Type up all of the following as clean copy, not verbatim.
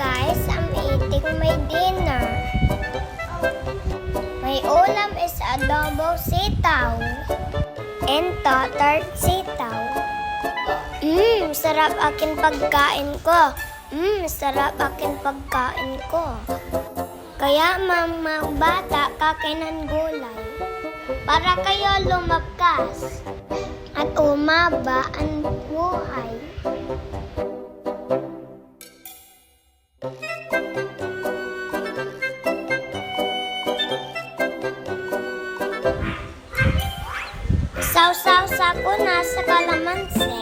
guys, I'm eating my dinner. My ulam is adobo sitaw and tart sitaw. Sarap akin pagkain ko. Sarap akin pagkain ko. Kaya mga bata, kakain gulay para kayo lumakas at umaba ang buhay. Sausaw sa kuna sa kalamansi.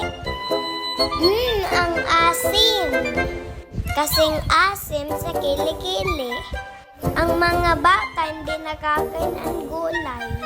Ang asim. Kasing asim sa kilikili. Ang mga bata hindi nakakain ang gulay.